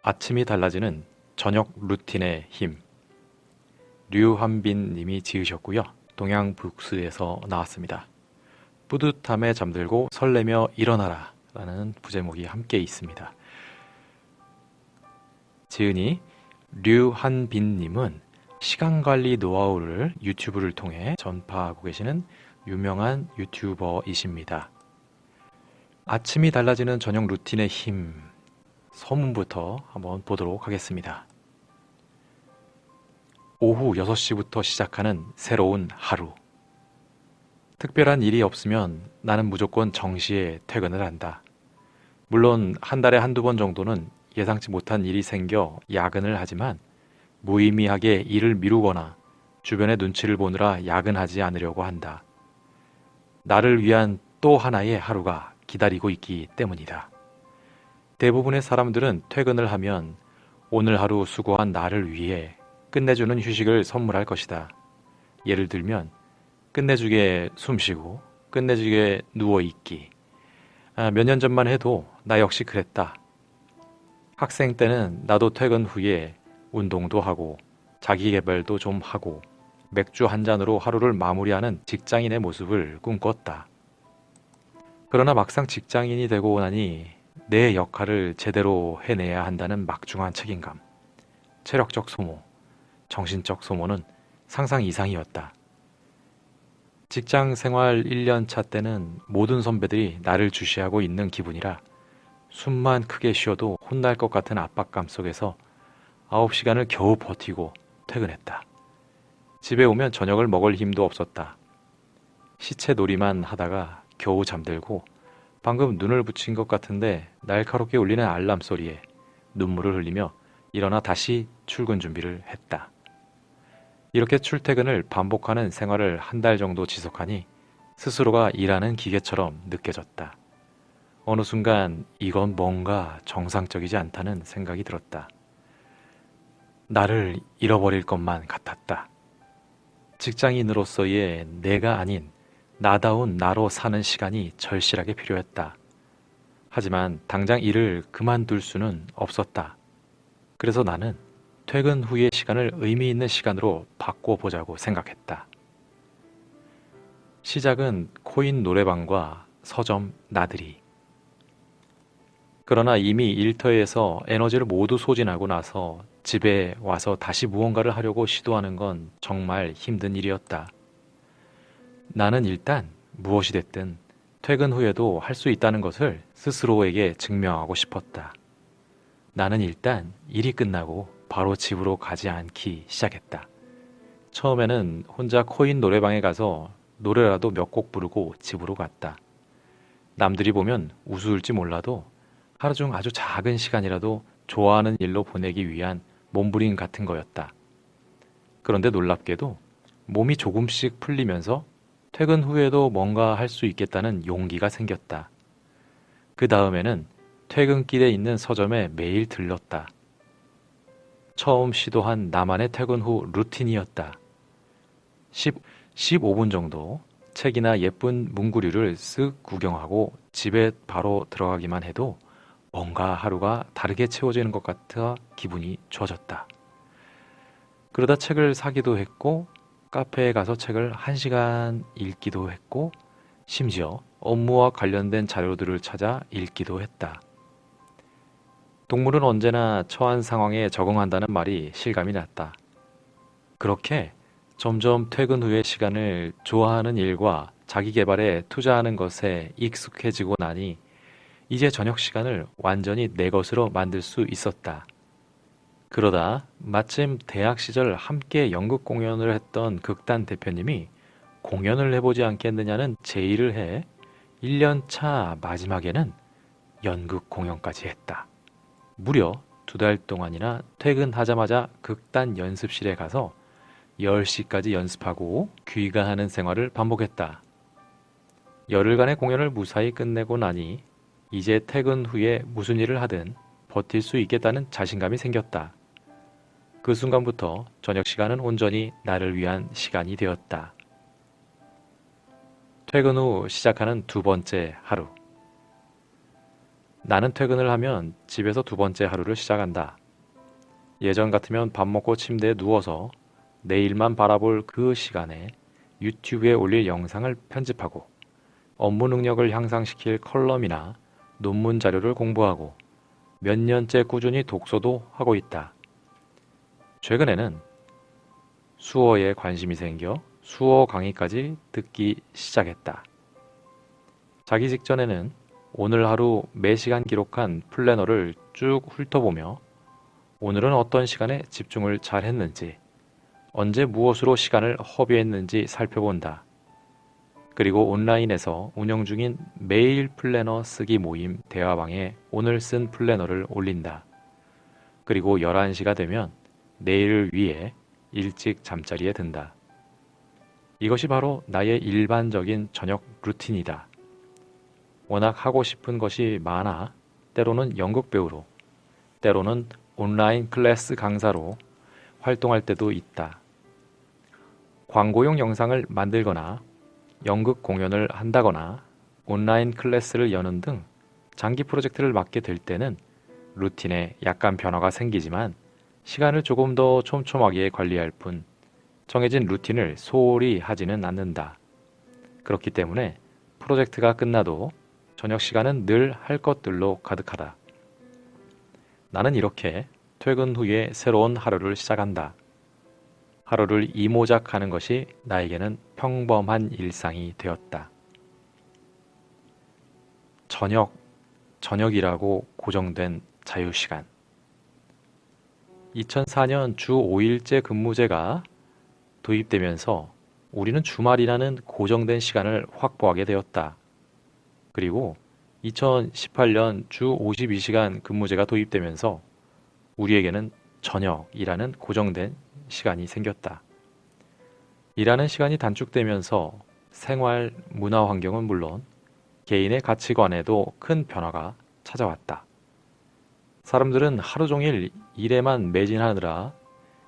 아침이 달라지는 저녁 루틴의 힘. 류한빈 님이 지으셨고요. 동양북스에서 나왔습니다. 뿌듯함에 잠들고 설레며 일어나라 라는 부제목이 함께 있습니다. 지은이 류한빈 님은 시간관리 노하우를 유튜브를 통해 전파하고 계시는 유명한 유튜버이십니다. 아침이 달라지는 저녁 루틴의 힘. 서문부터 한번 보도록 하겠습니다. 오후 6시부터 시작하는 새로운 하루. 특별한 일이 없으면 나는 무조건 정시에 퇴근을 한다. 물론 한 달에 한두 번 정도는 예상치 못한 일이 생겨 야근을 하지만 무의미하게 일을 미루거나 주변의 눈치를 보느라 야근하지 않으려고 한다. 나를 위한 또 하나의 하루가 기다리고 있기 때문이다. 대부분의 사람들은 퇴근을 하면 오늘 하루 수고한 나를 위해 끝내주는 휴식을 선물할 것이다. 예를 들면 끝내주게 숨쉬고 끝내주게 누워있기. 몇 년 전만 해도 나 역시 그랬다. 학생 때는 나도 퇴근 후에 운동도 하고 자기계발도 좀 하고 맥주 한 잔으로 하루를 마무리하는 직장인의 모습을 꿈꿨다. 그러나 막상 직장인이 되고 나니 내 역할을 제대로 해내야 한다는 막중한 책임감, 체력적 소모, 정신적 소모는 상상 이상이었다. 직장 생활 1년 차 때는 모든 선배들이 나를 주시하고 있는 기분이라 숨만 크게 쉬어도 혼날 것 같은 압박감 속에서 9시간을 겨우 버티고 퇴근했다. 집에 오면 저녁을 먹을 힘도 없었다. 시체 놀이만 하다가 겨우 잠들고 방금 눈을 붙인 것 같은데 날카롭게 울리는 알람 소리에 눈물을 흘리며 일어나 다시 출근 준비를 했다. 이렇게 출퇴근을 반복하는 생활을 한 달 정도 지속하니 스스로가 일하는 기계처럼 느껴졌다. 어느 순간 이건 뭔가 정상적이지 않다는 생각이 들었다. 나를 잃어버릴 것만 같았다. 직장인으로서의 내가 아닌 나다운 나로 사는 시간이 절실하게 필요했다. 하지만 당장 일을 그만둘 수는 없었다. 그래서 나는 퇴근 후의 시간을 의미 있는 시간으로 바꿔보자고 생각했다. 시작은 코인 노래방과 서점 나들이. 그러나 이미 일터에서 에너지를 모두 소진하고 나서 집에 와서 다시 무언가를 하려고 시도하는 건 정말 힘든 일이었다. 나는 일단 무엇이 됐든 퇴근 후에도 할 수 있다는 것을 스스로에게 증명하고 싶었다. 나는 일단 일이 끝나고 바로 집으로 가지 않기 시작했다. 처음에는 혼자 코인 노래방에 가서 노래라도 몇 곡 부르고 집으로 갔다. 남들이 보면 우스울지 몰라도 하루 중 아주 작은 시간이라도 좋아하는 일로 보내기 위한 몸부림 같은 거였다. 그런데 놀랍게도 몸이 조금씩 풀리면서 퇴근 후에도 뭔가 할 수 있겠다는 용기가 생겼다. 그 다음에는 퇴근길에 있는 서점에 매일 들렀다. 처음 시도한 나만의 퇴근 후 루틴이었다. 15분 정도 책이나 예쁜 문구류를 쓱 구경하고 집에 바로 들어가기만 해도 뭔가 하루가 다르게 채워지는 것 같아 기분이 좋아졌다. 그러다 책을 사기도 했고 카페에 가서 책을 1시간 읽기도 했고 심지어 업무와 관련된 자료들을 찾아 읽기도 했다. 동물은 언제나 처한 상황에 적응한다는 말이 실감이 났다. 그렇게 점점 퇴근 후의 시간을 좋아하는 일과 자기 개발에 투자하는 것에 익숙해지고 나니 이제 저녁 시간을 완전히 내 것으로 만들 수 있었다. 그러다 마침 대학 시절 함께 연극 공연을 했던 극단 대표님이 공연을 해보지 않겠느냐는 제의를 해 1년 차 마지막에는 연극 공연까지 했다. 무려 2달 동안이나 퇴근하자마자 극단 연습실에 가서 10시까지 연습하고 귀가하는 생활을 반복했다. 열흘간의 공연을 무사히 끝내고 나니 이제 퇴근 후에 무슨 일을 하든 버틸 수 있겠다는 자신감이 생겼다. 그 순간부터 저녁 시간은 온전히 나를 위한 시간이 되었다. 퇴근 후 시작하는 두 번째 하루. 나는 퇴근을 하면 집에서 두 번째 하루를 시작한다. 예전 같으면 밥 먹고 침대에 누워서 내일만 바라볼 그 시간에 유튜브에 올릴 영상을 편집하고 업무 능력을 향상시킬 컬럼이나 논문 자료를 공부하고 몇 년째 꾸준히 독서도 하고 있다. 최근에는 수어에 관심이 생겨 수어 강의까지 듣기 시작했다. 자기 직전에는 오늘 하루 매시간 기록한 플래너를 쭉 훑어보며 오늘은 어떤 시간에 집중을 잘 했는지, 언제 무엇으로 시간을 허비했는지 살펴본다. 그리고 온라인에서 운영 중인 매일 플래너 쓰기 모임 대화방에 오늘 쓴 플래너를 올린다. 그리고 11시가 되면 내일을 위해 일찍 잠자리에 든다. 이것이 바로 나의 일반적인 저녁 루틴이다. 워낙 하고 싶은 것이 많아 때로는 연극 배우로, 때로는 온라인 클래스 강사로 활동할 때도 있다. 광고용 영상을 만들거나 연극 공연을 한다거나 온라인 클래스를 여는 등 장기 프로젝트를 맡게 될 때는 루틴에 약간 변화가 생기지만 시간을 조금 더 촘촘하게 관리할 뿐 정해진 루틴을 소홀히 하지는 않는다. 그렇기 때문에 프로젝트가 끝나도 저녁 시간은 늘 할 것들로 가득하다. 나는 이렇게 퇴근 후에 새로운 하루를 시작한다. 하루를 이모작하는 것이 나에게는 평범한 일상이 되었다. 저녁이라고 고정된 자유시간. 2004년 주 5일제 근무제가 도입되면서 우리는 주말이라는 고정된 시간을 확보하게 되었다. 그리고 2018년 주 52시간 근무제가 도입되면서 우리에게는 저녁이라는 고정된 시간이 생겼다. 일하는 시간이 단축되면서 생활, 문화 환경은 물론 개인의 가치관에도 큰 변화가 찾아왔다. 사람들은 하루 종일 일에만 매진하느라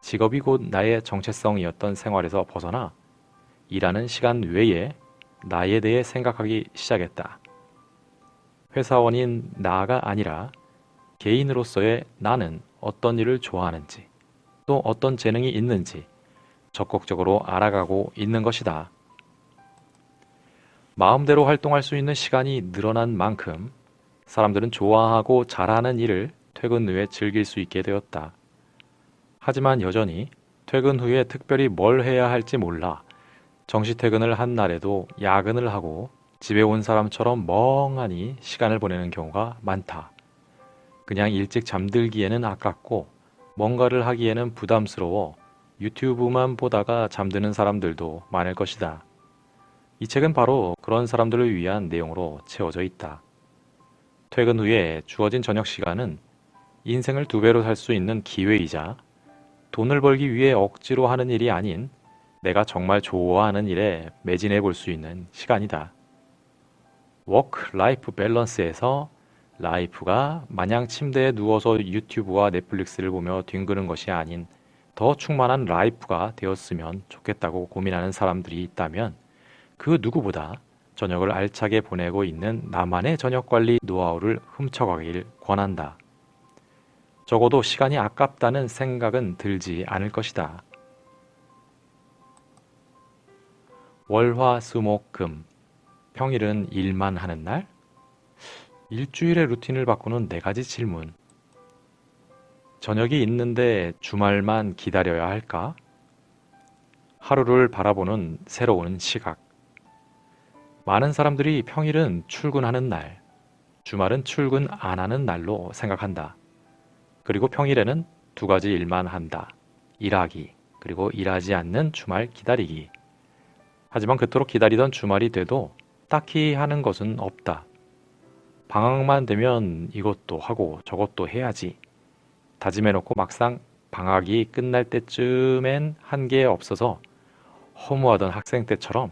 직업이 곧 나의 정체성이었던 생활에서 벗어나 일하는 시간 외에 나에 대해 생각하기 시작했다. 회사원인 나가 아니라 개인으로서의 나는 어떤 일을 좋아하는지 또 어떤 재능이 있는지 적극적으로 알아가고 있는 것이다. 마음대로 활동할 수 있는 시간이 늘어난 만큼 사람들은 좋아하고 잘하는 일을 퇴근 후에 즐길 수 있게 되었다. 하지만 여전히 퇴근 후에 특별히 뭘 해야 할지 몰라 정시 퇴근을 한 날에도 야근을 하고 집에 온 사람처럼 멍하니 시간을 보내는 경우가 많다. 그냥 일찍 잠들기에는 아깝고 뭔가를 하기에는 부담스러워 유튜브만 보다가 잠드는 사람들도 많을 것이다. 이 책은 바로 그런 사람들을 위한 내용으로 채워져 있다. 퇴근 후에 주어진 저녁 시간은 인생을 2배로 살 수 있는 기회이자 돈을 벌기 위해 억지로 하는 일이 아닌 내가 정말 좋아하는 일에 매진해 볼 수 있는 시간이다. 워크-라이프 밸런스에서 라이프가 마냥 침대에 누워서 유튜브와 넷플릭스를 보며 뒹구는 것이 아닌 더 충만한 라이프가 되었으면 좋겠다고 고민하는 사람들이 있다면 그 누구보다 저녁을 알차게 보내고 있는 나만의 저녁 관리 노하우를 훔쳐가길 권한다. 적어도 시간이 아깝다는 생각은 들지 않을 것이다. 월화수목금 평일은 일만 하는 날? 일주일의 루틴을 바꾸는 4가지 질문. 저녁이 있는데 주말만 기다려야 할까? 하루를 바라보는 새로운 시각. 많은 사람들이 평일은 출근하는 날, 주말은 출근 안 하는 날로 생각한다. 그리고 평일에는 2가지 일만 한다. 일하기, 그리고 일하지 않는 주말 기다리기. 하지만 그토록 기다리던 주말이 돼도 딱히 하는 것은 없다. 방학만 되면 이것도 하고 저것도 해야지. 다짐해놓고 막상 방학이 끝날 때쯤엔 한 게 없어서 허무하던 학생 때처럼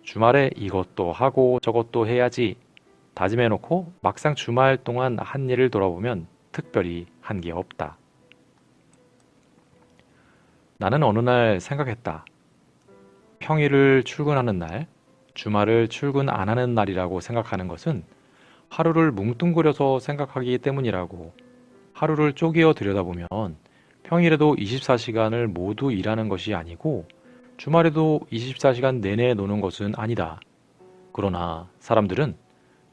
주말에 이것도 하고 저것도 해야지. 다짐해놓고 막상 주말 동안 한 일을 돌아보면 특별히 한 게 없다. 나는 어느 날 생각했다. 평일을 출근하는 날, 주말을 출근 안 하는 날이라고 생각하는 것은 하루를 뭉뚱그려서 생각하기 때문이라고. 하루를 쪼개어 들여다보면 평일에도 24시간을 모두 일하는 것이 아니고 주말에도 24시간 내내 노는 것은 아니다. 그러나 사람들은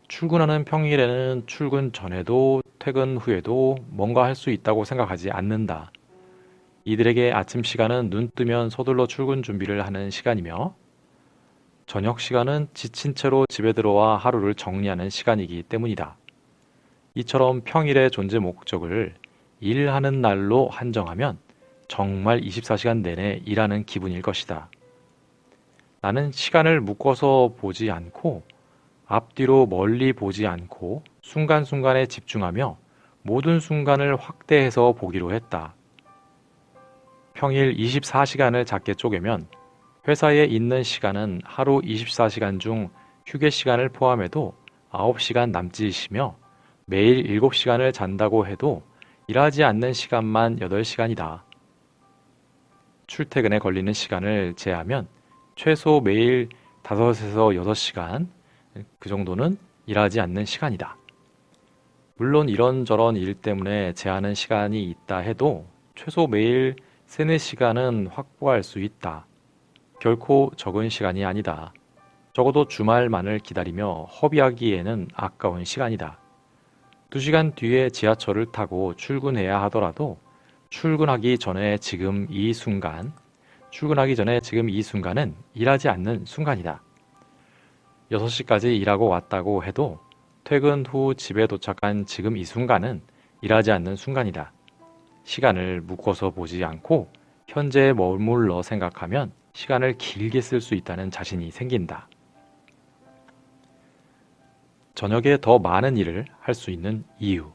출근하는 평일에는 출근 전에도 퇴근 후에도 뭔가 할 수 있다고 생각하지 않는다. 이들에게 아침 시간은 눈 뜨면 서둘러 출근 준비를 하는 시간이며 저녁 시간은 지친 채로 집에 들어와 하루를 정리하는 시간이기 때문이다. 이처럼 평일의 존재 목적을 일하는 날로 한정하면 정말 24시간 내내 일하는 기분일 것이다. 나는 시간을 묶어서 보지 않고 앞뒤로 멀리 보지 않고 순간순간에 집중하며 모든 순간을 확대해서 보기로 했다. 평일 24시간을 작게 쪼개면 회사에 있는 시간은 하루 24시간 중 휴게 시간을 포함해도 9시간 남짓이며 매일 7시간을 잔다고 해도 일하지 않는 시간만 8시간이다. 출퇴근에 걸리는 시간을 제하면 최소 매일 5에서 6시간, 그 정도는 일하지 않는 시간이다. 물론 이런저런 일 때문에 제하는 시간이 있다 해도 최소 매일 3, 4시간은 확보할 수 있다. 결코 적은 시간이 아니다. 적어도 주말만을 기다리며 허비하기에는 아까운 시간이다. 2시간 뒤에 지하철을 타고 출근해야 하더라도 출근하기 전에 지금 이 순간은 일하지 않는 순간이다. 6시까지 일하고 왔다고 해도 퇴근 후 집에 도착한 지금 이 순간은 일하지 않는 순간이다. 시간을 묶어서 보지 않고 현재에 머물러 생각하면 시간을 길게 쓸 수 있다는 자신이 생긴다. 저녁에 더 많은 일을 할 수 있는 이유.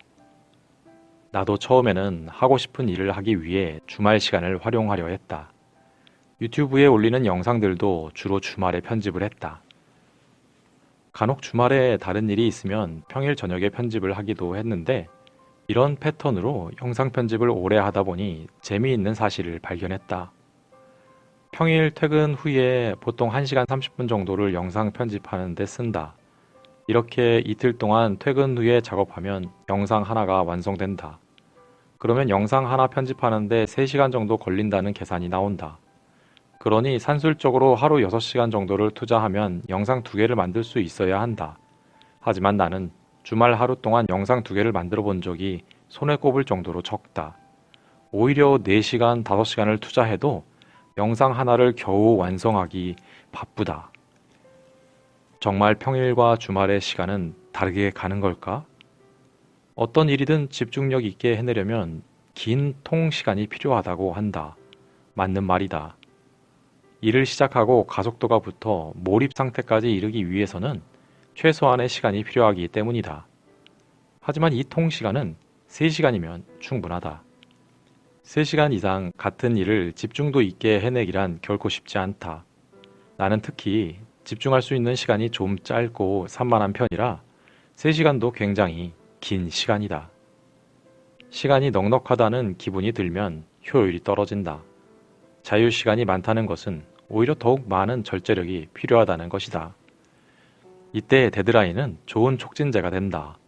나도 처음에는 하고 싶은 일을 하기 위해 주말 시간을 활용하려 했다. 유튜브에 올리는 영상들도 주로 주말에 편집을 했다. 간혹 주말에 다른 일이 있으면 평일 저녁에 편집을 하기도 했는데 이런 패턴으로 영상 편집을 오래 하다 보니 재미있는 사실을 발견했다. 평일 퇴근 후에 보통 1시간 30분 정도를 영상 편집하는 데 쓴다. 이렇게 이틀 동안 퇴근 후에 작업하면 영상 하나가 완성된다. 그러면 영상 하나 편집하는데 3시간 정도 걸린다는 계산이 나온다. 그러니 산술적으로 하루 6시간 정도를 투자하면 영상 2개를 만들 수 있어야 한다. 하지만 나는 주말 하루 동안 영상 2개를 만들어 본 적이 손에 꼽을 정도로 적다. 오히려 4시간, 5시간을 투자해도 영상 하나를 겨우 완성하기 바쁘다. 정말 평일과 주말의 시간은 다르게 가는 걸까? 어떤 일이든 집중력 있게 해내려면 긴 통시간이 필요하다고 한다. 맞는 말이다. 일을 시작하고 가속도가 붙어 몰입 상태까지 이르기 위해서는 최소한의 시간이 필요하기 때문이다. 하지만 이 통시간은 3시간이면 충분하다. 3시간 이상 같은 일을 집중도 있게 해내기란 결코 쉽지 않다. 나는 특히 집중할 수 있는 시간이 좀 짧고 산만한 편이라 3시간도 굉장히 긴 시간이다. 시간이 넉넉하다는 기분이 들면 효율이 떨어진다. 자유시간이 많다는 것은 오히려 더욱 많은 절제력이 필요하다는 것이다. 이때 데드라인은 좋은 촉진제가 된다.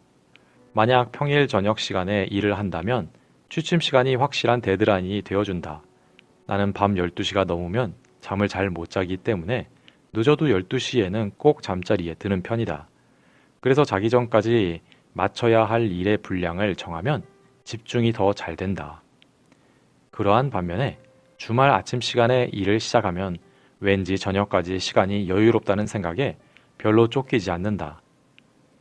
만약 평일 저녁 시간에 일을 한다면 취침 시간이 확실한 데드라인이 되어준다. 나는 밤 12시가 넘으면 잠을 잘 못 자기 때문에 늦어도 12시에는 꼭 잠자리에 드는 편이다. 그래서 자기 전까지 마쳐야 할 일의 분량을 정하면 집중이 더 잘 된다. 그러한 반면에 주말 아침 시간에 일을 시작하면 왠지 저녁까지 시간이 여유롭다는 생각에 별로 쫓기지 않는다.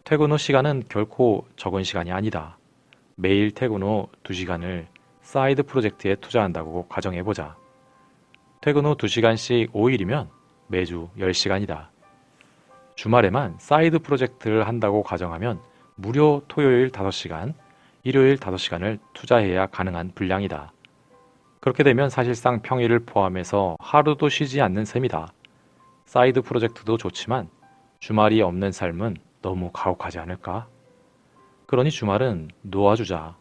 퇴근 후 시간은 결코 적은 시간이 아니다. 매일 퇴근 후 2시간을 사이드 프로젝트에 투자한다고 가정해보자. 퇴근 후 2시간씩 5일이면 매주 10시간이다. 주말에만 사이드 프로젝트를 한다고 가정하면 무려 토요일 5시간, 일요일 5시간을 투자해야 가능한 분량이다. 그렇게 되면 사실상 평일을 포함해서 하루도 쉬지 않는 셈이다. 사이드 프로젝트도 좋지만 주말이 없는 삶은 너무 가혹하지 않을까? 그러니 주말은 놓아주자.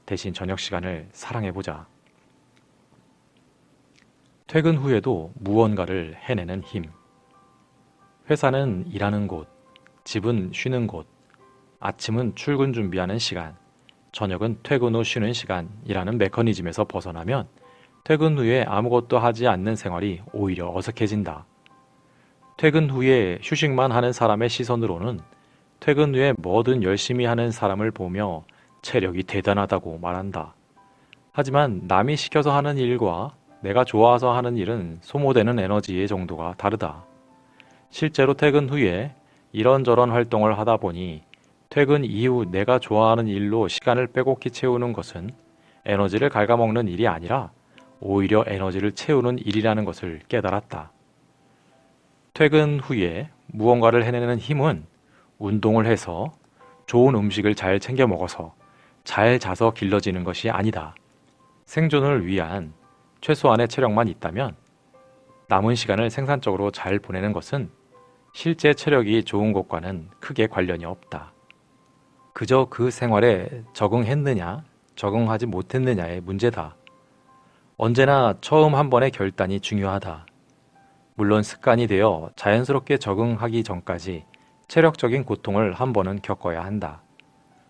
대신 저녁 시간을 사랑해보자. 퇴근 후에도 무언가를 해내는 힘. 회사는 일하는 곳, 집은 쉬는 곳, 아침은 출근 준비하는 시간, 저녁은 퇴근 후 쉬는 시간이라는 메커니즘에서 벗어나면 퇴근 후에 아무것도 하지 않는 생활이 오히려 어색해진다. 퇴근 후에 휴식만 하는 사람의 시선으로는 퇴근 후에 뭐든 열심히 하는 사람을 보며 체력이 대단하다고 말한다. 하지만 남이 시켜서 하는 일과 내가 좋아서 하는 일은 소모되는 에너지의 정도가 다르다. 실제로 퇴근 후에 이런저런 활동을 하다 보니 퇴근 이후 내가 좋아하는 일로 시간을 빼곡히 채우는 것은 에너지를 갉아먹는 일이 아니라 오히려 에너지를 채우는 일이라는 것을 깨달았다. 퇴근 후에 무언가를 해내는 힘은 운동을 해서 좋은 음식을 잘 챙겨 먹어서 잘 자서 길러지는 것이 아니다. 생존을 위한 최소한의 체력만 있다면 남은 시간을 생산적으로 잘 보내는 것은 실제 체력이 좋은 것과는 크게 관련이 없다. 그저 그 생활에 적응했느냐, 적응하지 못했느냐의 문제다. 언제나 처음 한 번의 결단이 중요하다. 물론 습관이 되어 자연스럽게 적응하기 전까지 체력적인 고통을 한 번은 겪어야 한다.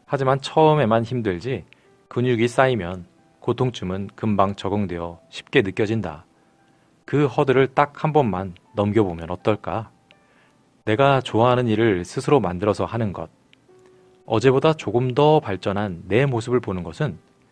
하지만 처음에만 힘들지 근육이 쌓이면 고통쯤은 금방 적응되어 쉽게 느껴진다. 그 허들을 딱 한 번만 넘겨보면 어떨까? 내가 좋아하는 일을 스스로 만들어서 하는 것. 어제보다 조금 더 발전한 내 모습을 보는 것은